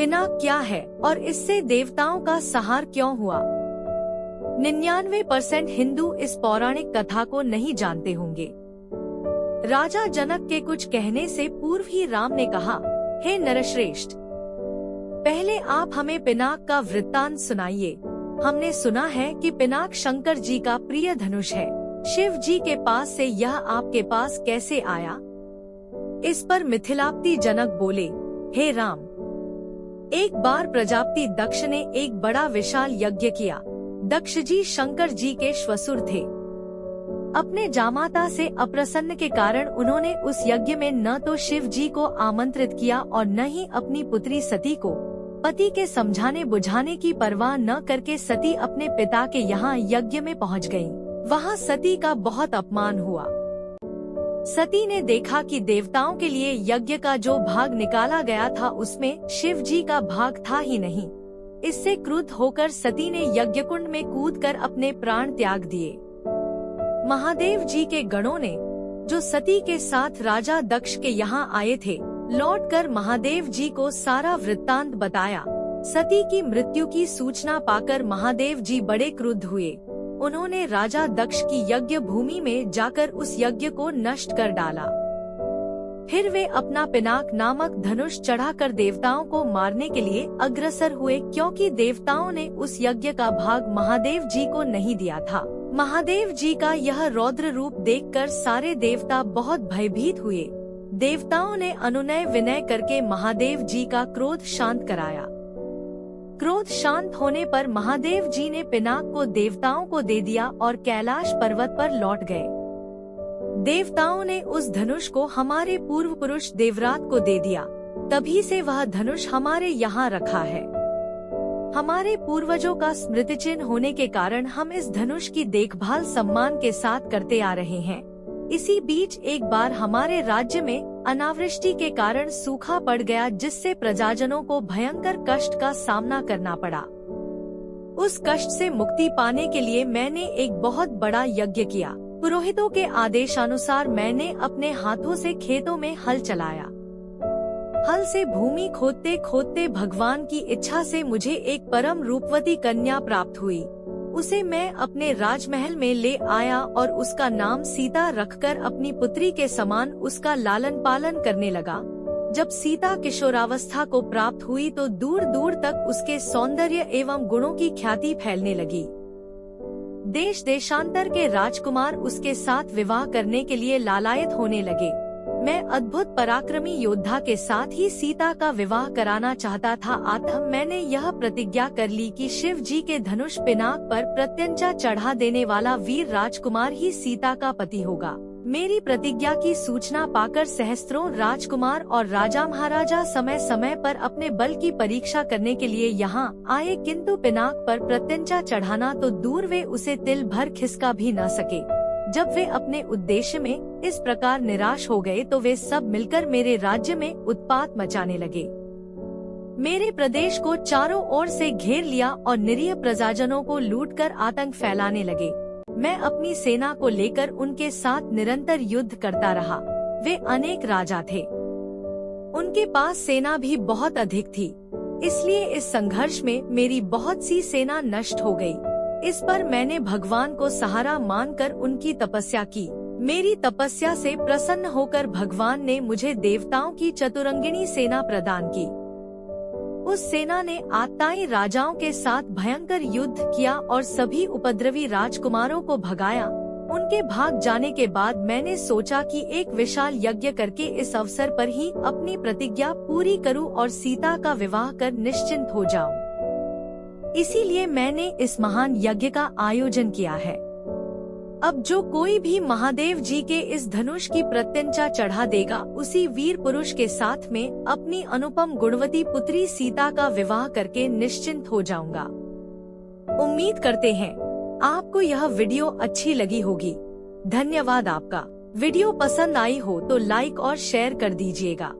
पिनाक क्या है और इससे देवताओं का संहार क्यों हुआ? 99% हिंदू इस पौराणिक कथा को नहीं जानते होंगे। राजा जनक के कुछ कहने से पूर्व ही राम ने कहा, हे नरश्रेष्ठ, पहले आप हमें पिनाक का वृत्तांत सुनाइए। हमने सुना है कि पिनाक शंकर जी का प्रिय धनुष है। शिव जी के पास से यह आपके पास कैसे आया? इस पर मिथिलापति जनक बोले, हे राम, एक बार प्रजापति दक्ष ने एक बड़ा विशाल यज्ञ किया। दक्ष जी शंकर जी के श्वसुर थे। अपने जामाता से अप्रसन्न के कारण उन्होंने उस यज्ञ में न तो शिव जी को आमंत्रित किया और न ही अपनी पुत्री सती को। पति के समझाने बुझाने की परवाह न करके सती अपने पिता के यहाँ यज्ञ में पहुँच गयी। वहाँ सती का बहुत अपमान हुआ। सती ने देखा कि देवताओं के लिए यज्ञ का जो भाग निकाला गया था उसमें शिव जी का भाग था ही नहीं। इससे क्रुद्ध होकर सती ने यज्ञकुंड में कूदकर अपने प्राण त्याग दिए। महादेव जी के गणों ने, जो सती के साथ राजा दक्ष के यहाँ आए थे, लौटकर महादेव जी को सारा वृत्तांत बताया। सती की मृत्यु की सूचना पाकर महादेव जी बड़े क्रुद्ध हुए। उन्होंने राजा दक्ष की यज्ञ भूमि में जाकर उस यज्ञ को नष्ट कर डाला। फिर वे अपना पिनाक नामक धनुष चढ़ाकर देवताओं को मारने के लिए अग्रसर हुए, क्योंकि देवताओं ने उस यज्ञ का भाग महादेव जी को नहीं दिया था। महादेव जी का यह रौद्र रूप देखकर सारे देवता बहुत भयभीत हुए। देवताओं ने अनुनय विनय करके महादेव जी का क्रोध शांत कराया। क्रोध शांत होने पर महादेव जी ने पिनाक को देवताओं को दे दिया और कैलाश पर्वत पर लौट गए। देवताओं ने उस धनुष को हमारे पूर्व पुरुष देवरात को दे दिया। तभी से वह धनुष हमारे यहाँ रखा है। हमारे पूर्वजों का स्मृति चिन्ह होने के कारण हम इस धनुष की देखभाल सम्मान के साथ करते आ रहे हैं। इसी बीच एक बार हमारे राज्य में अनावृष्टि के कारण सूखा पड़ गया, जिससे प्रजाजनों को भयंकर कष्ट का सामना करना पड़ा। उस कष्ट से मुक्ति पाने के लिए मैंने एक बहुत बड़ा यज्ञ किया। पुरोहितों के आदेशानुसार मैंने अपने हाथों से खेतों में हल चलाया। हल से भूमि खोदते खोदते भगवान की इच्छा से मुझे एक परम रूपवती कन्या प्राप्त हुई। उसे मैं अपने राजमहल में ले आया और उसका नाम सीता रखकर अपनी पुत्री के समान उसका लालन पालन करने लगा। जब सीता किशोरावस्था को प्राप्त हुई तो दूर दूर तक उसके सौंदर्य एवं गुणों की ख्याति फैलने लगी। देश देशांतर के राजकुमार उसके साथ विवाह करने के लिए लालायत होने लगे। मैं अद्भुत पराक्रमी योद्धा के साथ ही सीता का विवाह कराना चाहता था। अतः मैंने यह प्रतिज्ञा कर ली कि शिव जी के धनुष पिनाक पर प्रत्यंचा चढ़ा देने वाला वीर राजकुमार ही सीता का पति होगा। मेरी प्रतिज्ञा की सूचना पाकर सहस्त्रों राजकुमार और राजा महाराजा समय समय पर अपने बल की परीक्षा करने के लिए यहाँ आए, किंतु पिनाक पर प्रत्यंचा चढ़ाना तो दूर, वे उसे तिल भर खिसका भी न सके। जब वे अपने उद्देश्य में इस प्रकार निराश हो गए तो वे सब मिलकर मेरे राज्य में उत्पात मचाने लगे। मेरे प्रदेश को चारों ओर से घेर लिया और निरीह प्रजाजनों को लूटकर आतंक फैलाने लगे। मैं अपनी सेना को लेकर उनके साथ निरंतर युद्ध करता रहा। वे अनेक राजा थे, उनके पास सेना भी बहुत अधिक थी, इसलिए इस संघर्ष में मेरी बहुत सी सेना नष्ट हो गई। इस पर मैंने भगवान को सहारा मानकर उनकी तपस्या की। मेरी तपस्या से प्रसन्न होकर भगवान ने मुझे देवताओं की चतुरंगिणी सेना प्रदान की। उस सेना ने आताई राजाओं के साथ भयंकर युद्ध किया और सभी उपद्रवी राजकुमारों को भगाया। उनके भाग जाने के बाद मैंने सोचा कि एक विशाल यज्ञ करके इस अवसर पर ही अपनी प्रतिज्ञा पूरी करूं और सीता का विवाह कर निश्चिंत हो जाऊं। इसीलिए मैंने इस महान यज्ञ का आयोजन किया है। अब जो कोई भी महादेव जी के इस धनुष की प्रत्यंचा चढ़ा देगा, उसी वीर पुरुष के साथ में अपनी अनुपम गुणवती पुत्री सीता का विवाह करके निश्चिंत हो जाऊंगा। उम्मीद करते हैं आपको यह वीडियो अच्छी लगी होगी। धन्यवाद आपका। वीडियो पसंद आई हो तो लाइक और शेयर कर दीजिएगा।